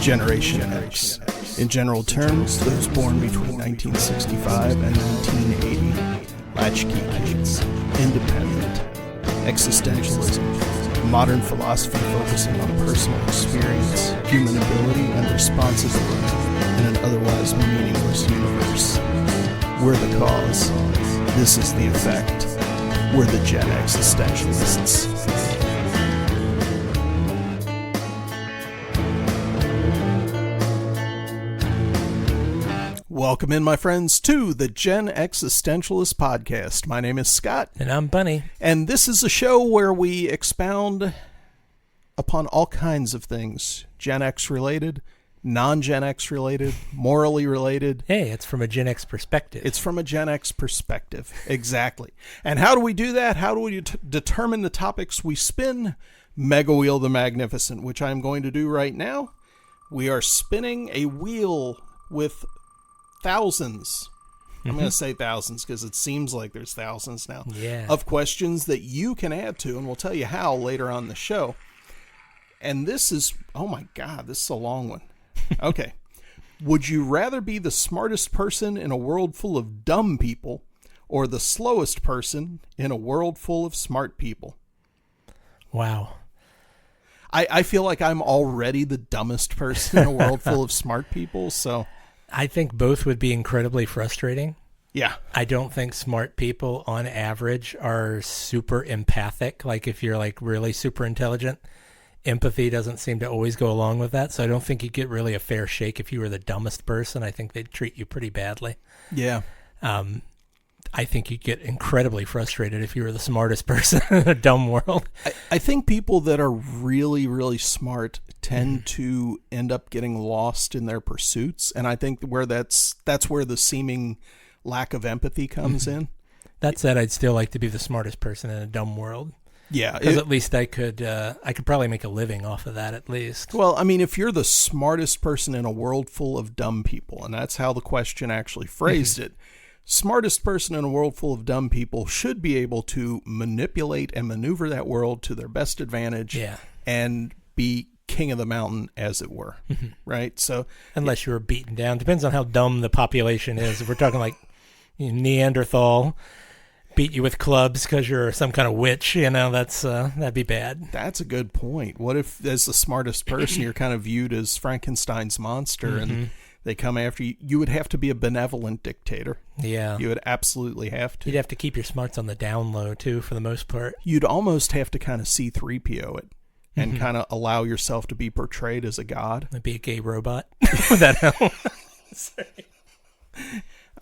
Generation X. In general terms, those born between 1965 and 1980. Latchkey kids. Independent. Existentialism. Modern philosophy focusing on personal experience, human ability, and responsibility in an otherwise meaningless universe. We're the cause. This is the effect. We're the Gen X-istentialists. Welcome in, my friends, to the Gen X-istentialists podcast. My name is Scott. And I'm Bunny. And this is a show where we expound upon all kinds of things. Gen X related, non-Gen X related, morally related. Hey, it's from a Gen X perspective. It's from a Gen X perspective. Exactly. And how do we do that? How do we determine the topics we spin? Mega Wheel the Magnificent, which I'm going to do right now. We are spinning a wheel with thousands. I'm going to say thousands because it seems like there's thousands now of questions that you can add to, and we'll tell you how later on the show. And this is, oh my God, this is a long one. Okay. Would you rather be the smartest person in a world full of dumb people or the slowest person in a world full of smart people? Wow. I feel like I'm already the dumbest person in a world full of smart people, so I think both would be incredibly frustrating. Yeah. I don't think smart people on average are super empathic. Like if you're like really super intelligent, empathy doesn't seem to always go along with that. So I don't think you get really a fair shake if you were the dumbest person. I think they'd treat you pretty badly. Yeah. I think you'd get incredibly frustrated if you were the smartest person in a dumb world. I think people that are really, really smart tend to end up getting lost in their pursuits. And I think where that's where the seeming lack of empathy comes in. That said, I'd still like to be the smartest person in a dumb world. Yeah. Because at least I could probably make a living off of that at least. Well, I mean, if you're the smartest person in a world full of dumb people, and that's how the question actually phrased it, smartest person in a world full of dumb people should be able to manipulate and maneuver that world to their best advantage and be king of the mountain, as it were. Right? So unless you were beaten down. Depends on how dumb the population is. If we're talking like Neanderthal, beat you with clubs because you're some kind of witch, that'd be bad. That's a good point. What if, as the smartest person, you're kind of viewed as Frankenstein's monster and they come after you? You would have to be a benevolent dictator. Yeah. You would absolutely have to. You'd have to keep your smarts on the down low, too, for the most part. You'd almost have to kind of C-3PO it and kind of allow yourself to be portrayed as a god. I'd be a gay robot. Would that help?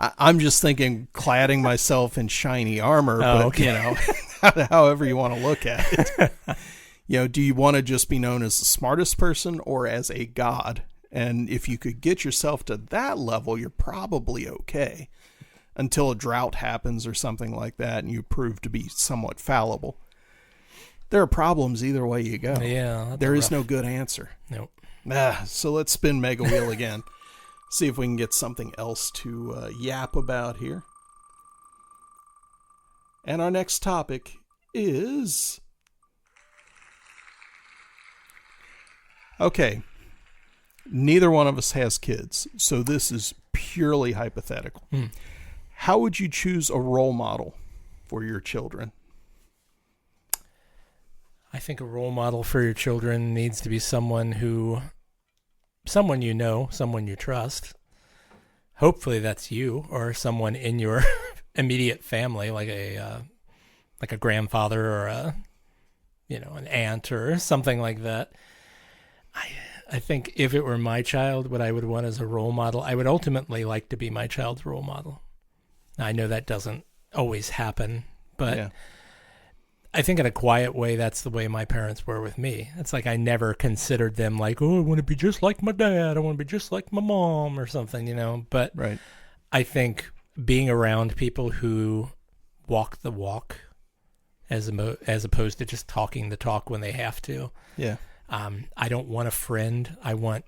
I'm just thinking cladding myself in shiny armor, but, however you want to look at it. Do you want to just be known as the smartest person or as a god? And if you could get yourself to that level, you're probably okay until a drought happens or something like that and you prove to be somewhat fallible. There are problems either way you go. Yeah. There is no good answer. Nope. So let's spin Mega Wheel again. See if we can get something else to yap about here. And our next topic is... Okay. Neither one of us has kids, so this is purely hypothetical. How would you choose a role model for your children? I think a role model for your children needs to be someone you know, someone you trust. Hopefully that's you or someone in your immediate family, like a grandfather or an aunt or something like that. I think if it were my child, what I would want as a role model, I would ultimately like to be my child's role model. Now, I know that doesn't always happen, but I think in a quiet way, that's the way my parents were with me. It's like I never considered them like, oh, I want to be just like my dad. I want to be just like my mom or something, But I think being around people who walk the walk as opposed to just talking the talk when they have to. Yeah. I don't want a friend. I want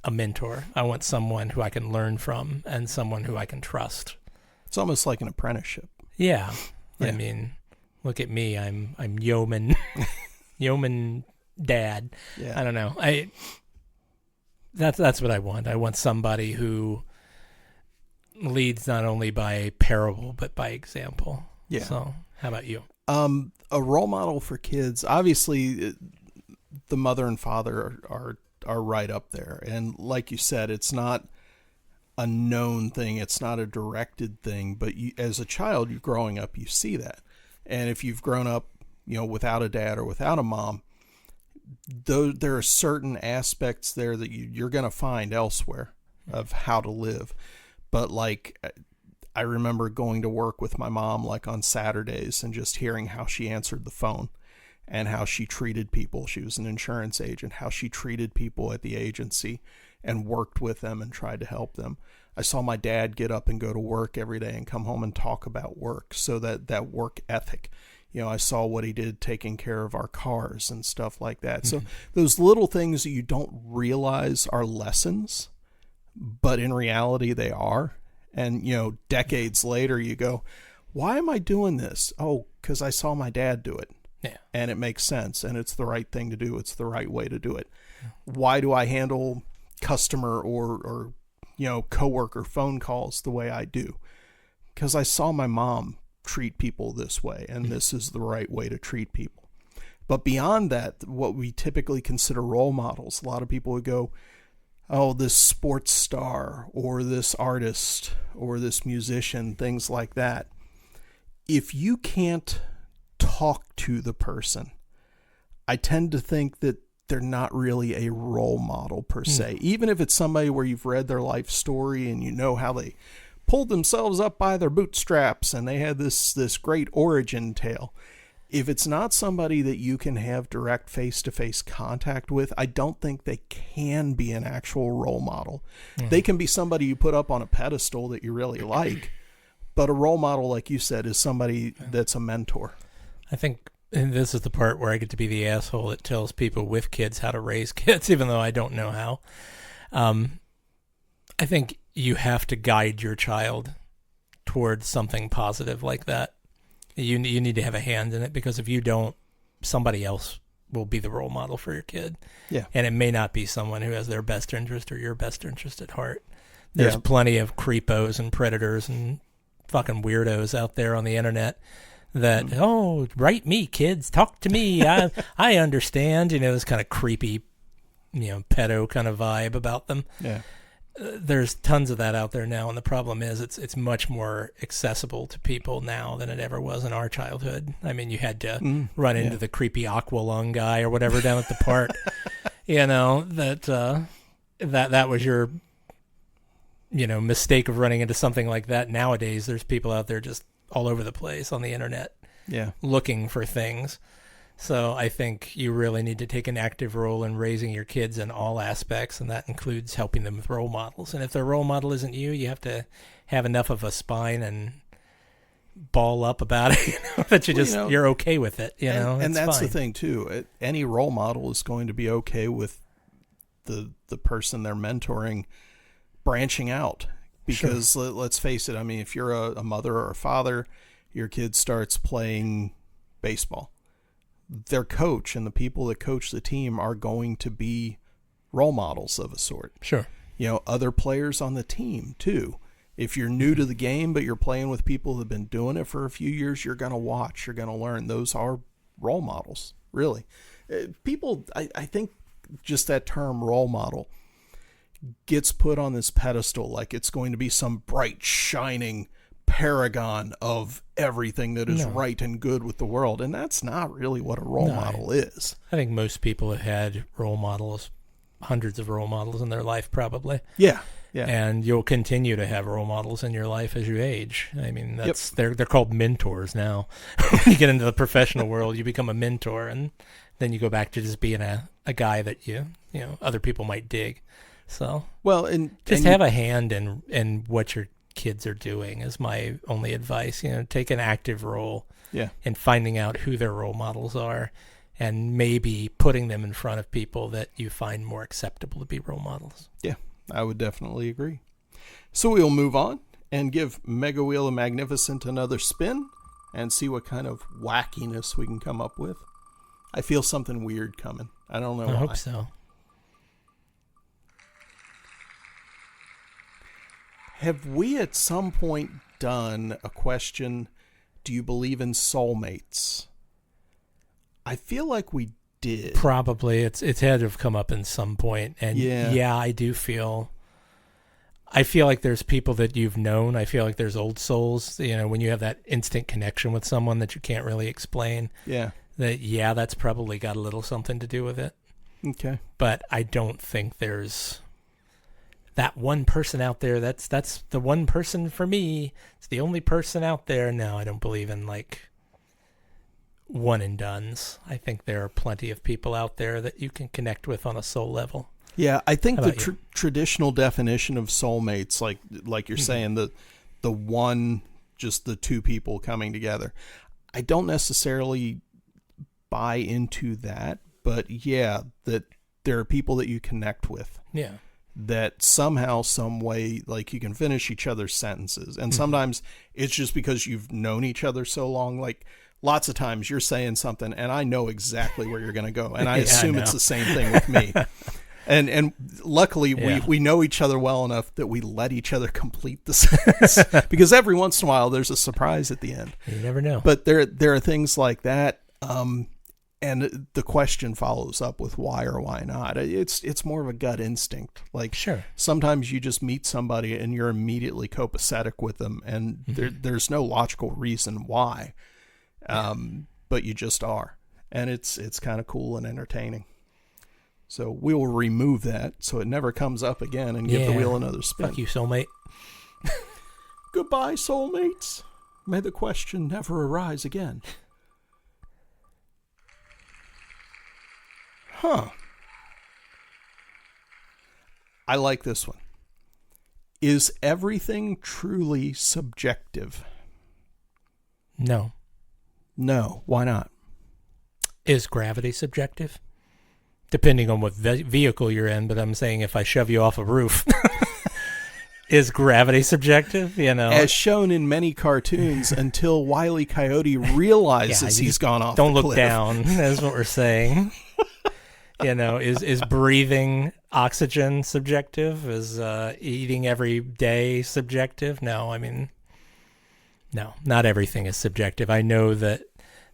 a mentor. I want someone who I can learn from and someone who I can trust. It's almost like an apprenticeship. Yeah. I mean, look at me. I'm yeoman dad. Yeah. I don't know. That's what I want. I want somebody who leads not only by parable but by example. Yeah. So, how about you? A role model for kids, obviously, the mother and father are right up there. And like you said, it's not a known thing. It's not a directed thing. But you, as a child, you're growing up, you see that. And if you've grown up, without a dad or without a mom, though there are certain aspects there that you're going to find elsewhere of how to live. But like, I remember going to work with my mom like on Saturdays and just hearing how she answered the phone and how she treated people. She was an insurance agent, how she treated people at the agency and worked with them and tried to help them. I saw my dad get up and go to work every day and come home and talk about work. So that work ethic, I saw what he did taking care of our cars and stuff like that. So those little things that you don't realize are lessons, but in reality they are. And, decades later you go, why am I doing this? Oh, because I saw my dad do it. Yeah. And it makes sense. And it's the right thing to do. It's the right way to do it. Why do I handle customer or coworker phone calls the way I do? Because I saw my mom treat people this way, and this is the right way to treat people. But beyond that, what we typically consider role models, a lot of people would go, oh, this sports star or this artist or this musician, things like that. If you can't talk to the person, I tend to think that they're not really a role model per se. Even if it's somebody where you've read their life story and you know how they pulled themselves up by their bootstraps and they had this great origin tale. If it's not somebody that you can have direct face-to-face contact with, I don't think they can be an actual role model. They can be somebody you put up on a pedestal that you really like, but a role model, like you said, is somebody that's a mentor. I think, and this is the part where I get to be the asshole that tells people with kids how to raise kids, even though I don't know how. I think you have to guide your child towards something positive like that. You need to have a hand in it, because if you don't, somebody else will be the role model for your kid. Yeah. And it may not be someone who has their best interest or your best interest at heart. There's plenty of creepos and predators and fucking weirdos out there on the internet that, oh, write me, kids, talk to me. I understand. This kind of creepy, pedo kind of vibe about them. Yeah. There's tons of that out there now, and the problem is it's much more accessible to people now than it ever was in our childhood. I mean, you had to run into the creepy aqualung guy or whatever down at the park, that was your mistake of running into something like that. Nowadays, there's people out there just all over the place on the internet looking for things. So I think you really need to take an active role in raising your kids in all aspects, and that includes helping them with role models. And if their role model isn't you, you have to have enough of a spine and ball up about it that you're okay with it. And that's fine. the thing too. Any role model is going to be okay with the person they're mentoring branching out, because let's face it. I mean, if you're a mother or a father, your kid starts playing baseball. Their coach and the people that coach the team are going to be role models of a sort. Sure. Other players on the team too. If you're new to the game, but you're playing with people that have been doing it for a few years, you're going to watch, you're going to learn. Those are role models, really. People, I think just that term role model gets put on this pedestal like it's going to be some bright, shining paragon of everything that is right and good with the world, and that's not really what a role model is. I think most people have had role models, hundreds of role models in their life, probably. Yeah. And you'll continue to have role models in your life as you age. I mean, they're called mentors now. When you get into the professional world, you become a mentor, and then you go back to just being a guy that you other people might dig. So have a hand in what you're kids are doing is my only advice. Take an active role in finding out who their role models are, and maybe putting them in front of people that you find more acceptable to be role models. Yeah, I would definitely agree. So we'll move on and give Mega Wheel the Magnificent another spin and see what kind of wackiness we can come up with. I feel something weird coming. I don't know why. I hope so. Have we at some point done a question, do you believe in soulmates? I feel like we did. Probably. It's had to have come up in some point. And yeah, I feel like there's people that you've known. I feel like there's old souls, when you have that instant connection with someone that you can't really explain. Yeah. That's probably got a little something to do with it. Okay. But I don't think there's that one person out there. That's the one person for me. It's the only person out there. No, I don't believe in one and dones. I think there are plenty of people out there that you can connect with on a soul level. Yeah, I think the traditional definition of soulmates, like you're saying, the one, just the two people coming together, I don't necessarily buy into that, but yeah, that there are people that you connect with. Yeah. That somehow, some way, you can finish each other's sentences. And sometimes it's just because you've known each other so long. Lots of times you're saying something and I know exactly where you're going to go. And I assume it's the same thing with me. And luckily we know each other well enough that we let each other complete the sentence because every once in a while there's a surprise at the end. You never know. But there are things like that. And the question follows up with why or why not. It's more of a gut instinct. Sure. Sometimes you just meet somebody and you're immediately copacetic with them, and there's no logical reason why, but you just are, and it's kind of cool and entertaining. So we will remove that so it never comes up again, and give the wheel another spin. Fuck you, soulmate. Goodbye, soulmates. May the question never arise again. Huh. I like this one. Is everything truly subjective? No. No. Why not? Is gravity subjective? Depending on what vehicle you're in, but I'm saying if I shove you off a roof, is gravity subjective? As shown in many cartoons, until Wile E. Coyote realizes he's gone off the cliff. Don't look down, is what we're saying. Is breathing oxygen subjective? Is eating every day subjective? No, no, not everything is subjective. I know that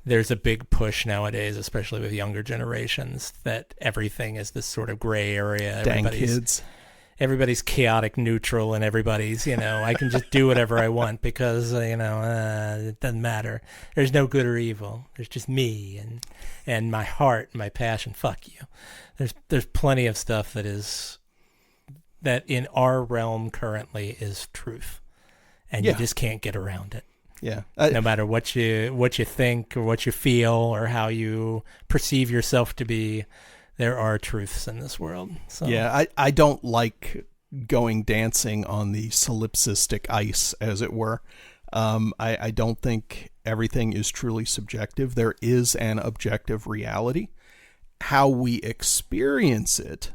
there's a big push nowadays, especially with younger generations, that everything is this sort of gray area. Dang kids. Everybody's chaotic neutral, and everybody's, I can just do whatever I want because, it doesn't matter. There's no good or evil. There's just me and my heart and my passion. Fuck you. There's plenty of stuff that in our realm currently is truth, and you just can't get around it. Yeah. No matter what you think or what you feel or how you perceive yourself to be, there are truths in this world. So. Yeah, I don't like going dancing on the solipsistic ice, as it were. I don't think everything is truly subjective. There is an objective reality. How we experience it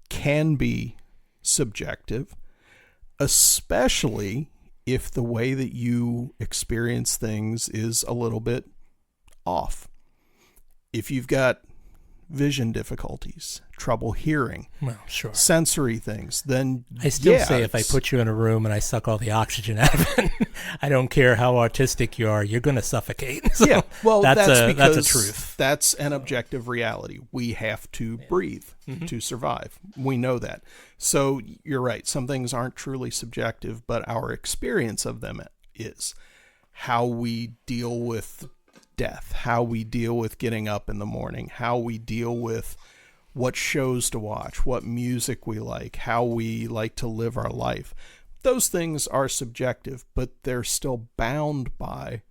can be subjective, especially if the way that you experience things is a little bit off. If you've got vision difficulties, trouble hearing, sure, sensory things, then I still say if I put you in a room and I suck all the oxygen out of it, I don't care how autistic you are, you're going to suffocate. So yeah, well, that's because that's a truth. That's an objective reality. We have to breathe to survive. We know that. So you're right. Some things aren't truly subjective, but our experience of them is. How we deal with death, how we deal with getting up in the morning, how we deal with what shows to watch, what music we like, how we like to live our life. Those things are subjective, but they're still bound by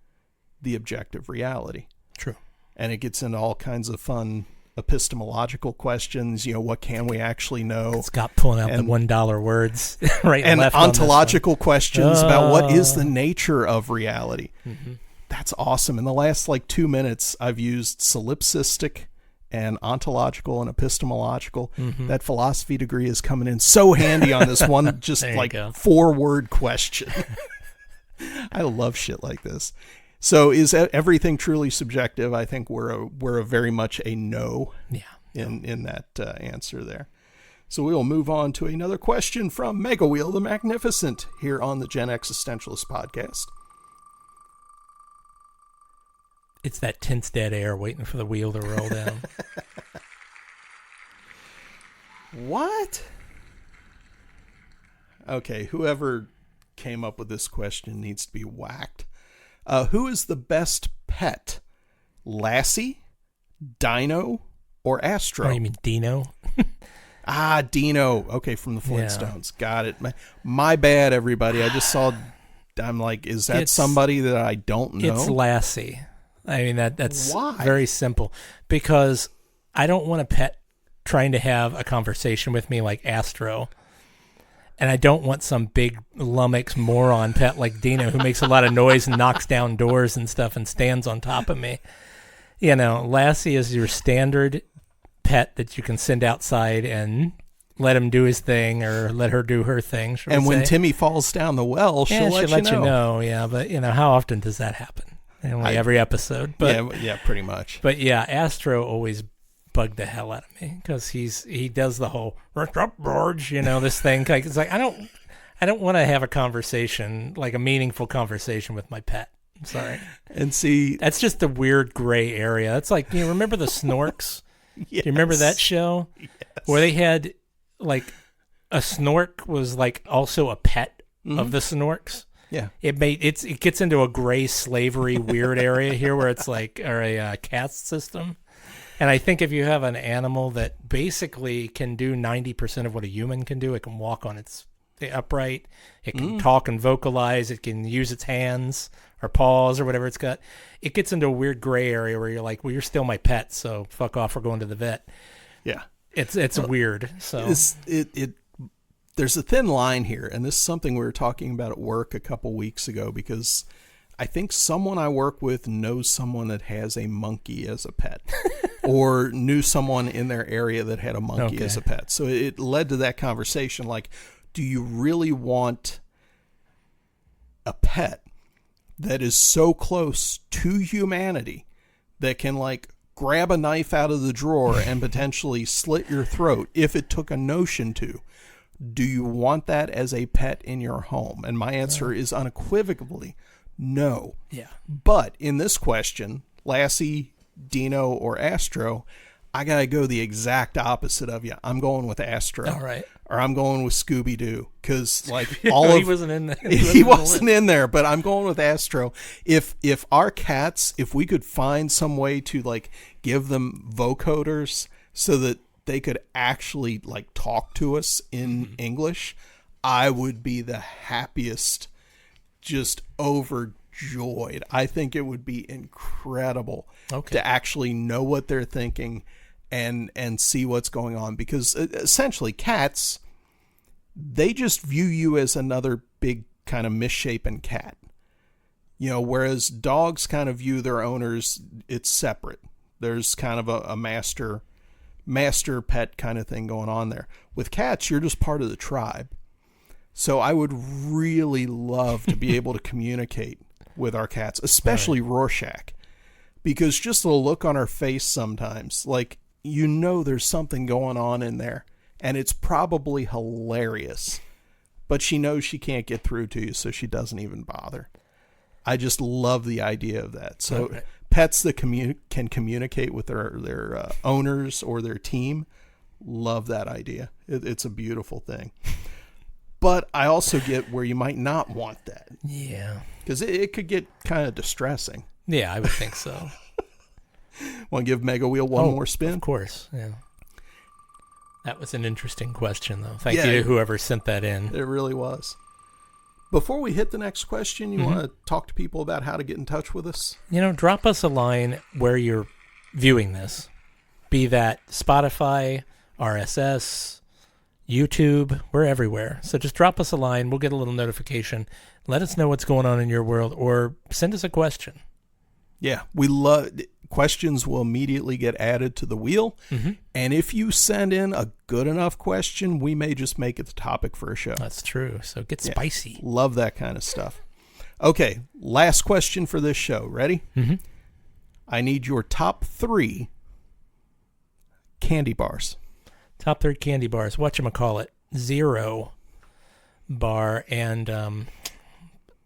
the objective reality. True. And it gets into all kinds of fun epistemological questions. What can we actually know? Scott pulling out the $1 words right and left ontological questions about what is the nature of reality. Mm-hmm. That's awesome. In the last 2 minutes, I've used solipsistic and ontological and epistemological. Mm-hmm. That philosophy degree is coming in so handy on this one, just 4-word question. I love shit like this. So is everything truly subjective? I think we're a very much a no in that answer there. So we will move on to another question from Mega Wheel the Magnificent here on the Gen X-istentialists podcast. It's that tense dead air waiting for the wheel to roll down. What? Okay, whoever came up with this question needs to be whacked. Who is the best pet? Lassie, Dino, or Astro? Oh, you mean Dino? Dino. Okay, from the Flintstones. Yeah. Got it. My bad, everybody. I just saw... I'm like, is that somebody that I don't know? It's Lassie. I mean, that's Why? Very simple. Because I don't want a pet trying to have a conversation with me like Astro. And I don't want some big lummox moron pet like Dino who makes a lot of noise and knocks down doors and stuff and stands on top of me. You know, Lassie is your standard pet that you can send outside and let him do his thing or let her do her thing. And when Timmy falls down the well, she'll let you know. Yeah, but, how often does that happen? Every episode. But, yeah, pretty much. But, yeah, Astro always bugged the hell out of me because he does the whole this thing. Like, it's like I don't want to have a conversation, like a meaningful conversation with my pet. I'm sorry. And see, that's just the weird gray area. It's like, remember the Snorks? Yes. Do you remember that show? Yes. Where they had like a Snork was like also a pet of the Snorks. Yeah. It gets into a gray slavery weird area here where it's like a caste system. And I think if you have an animal that basically can do 90% of what a human can do, it can walk on its upright, it can talk and vocalize, it can use its hands or paws or whatever it's got. It gets into a weird gray area where you're like, well, you're still my pet, so fuck off, we're going to the vet. Yeah. It's weird. So there's a thin line here, and this is something we were talking about at work a couple weeks ago because I think someone I work with knows someone that has a monkey as a pet or knew someone in their area that had a monkey as a pet. So it led to that conversation. Like, do you really want a pet that is so close to humanity that can like grab a knife out of the drawer and potentially slit your throat if it took a notion to? Do you want that as a pet in your home? And my answer is unequivocally no. Yeah. But in this question, Lassie, Dino, or Astro, I got to go the exact opposite of you. I'm going with Astro. All right. Or I'm going with Scooby-Doo. Because like he wasn't in there. He wasn't in there, but I'm going with Astro. If our cats, if we could find some way to like give them vocoders so that they could actually like talk to us in English, I would be the happiest, just overjoyed. I think it would be incredible to actually know what they're thinking and see what's going on, because essentially cats, they just view you as another big kind of misshapen cat. Whereas dogs kind of view their owners, it's separate. There's kind of a master pet kind of thing going on there. With cats, you're just part of the tribe. So I would really love to be able to communicate with our cats, especially Rorschach, because just the look on her face sometimes, like, there's something going on in there, and it's probably hilarious, but she knows she can't get through to you, so she doesn't even bother. I just love the idea of that. So pets that can communicate with their owners or their team, love that idea. It's a beautiful thing. But I also get where you might not want that. Yeah. Because it could get kind of distressing. Yeah, I would think so. Want to give Mega Wheel one more spin? Of course, yeah. That was an interesting question, though. Thank you to whoever sent that in. It really was. Before we hit the next question, you want to talk to people about how to get in touch with us? Drop us a line where you're viewing this. Be that Spotify, RSS, YouTube, we're everywhere. So just drop us a line. We'll get a little notification. Let us know what's going on in your world, or send us a question. Yeah, we love questions. Will immediately get added to the wheel. And if you send in a good enough question, we may just make it the topic for a show. That's true. So get spicy. Love that kind of stuff. Okay, last question for this show. Ready? I need your top 3 candy bars. Top 3 candy bars. Whatchamacallit. Zero bar and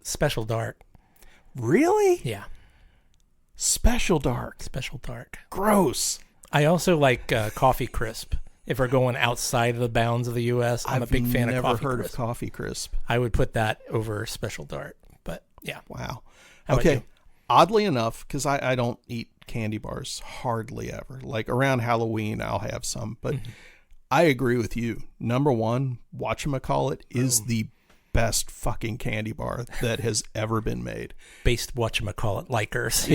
Special Dark. Really? Yeah. Special Dark. Special Dark. Gross. I also like Coffee Crisp. If we're going outside of the bounds of the U.S., I'm a big fan of Coffee Crisp. I've never heard of Coffee Crisp. I would put that over Special Dark, but yeah. Wow. How about Okay. you? Oddly enough, because I don't eat candy bars hardly ever. Like around Halloween, I'll have some. But I agree with you. Number one, Watchamacallit is the best fucking candy bar that has ever been made. Based Watchamacallit likers.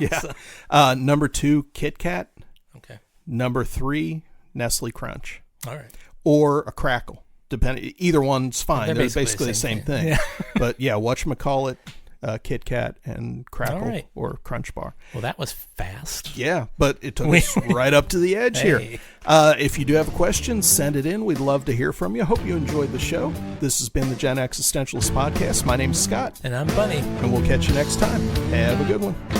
Yeah. Number 2, Kit Kat. Okay. Number 3, Nestle Crunch. All right. Or a Crackle. Either one's fine. They're They're basically the same thing. Yeah. But yeah, Watchamacallit, Kit Kat, and Crackle All right. or Crunch Bar. Well, that was fast. Yeah, but it took us right up to the edge here. Hey. If you do have a question, send it in. We'd love to hear from you. Hope you enjoyed the show. This has been the Gen X-istentialists podcast. My name's Scott, And I'm Bunny. and we'll catch you next time. Have a good one.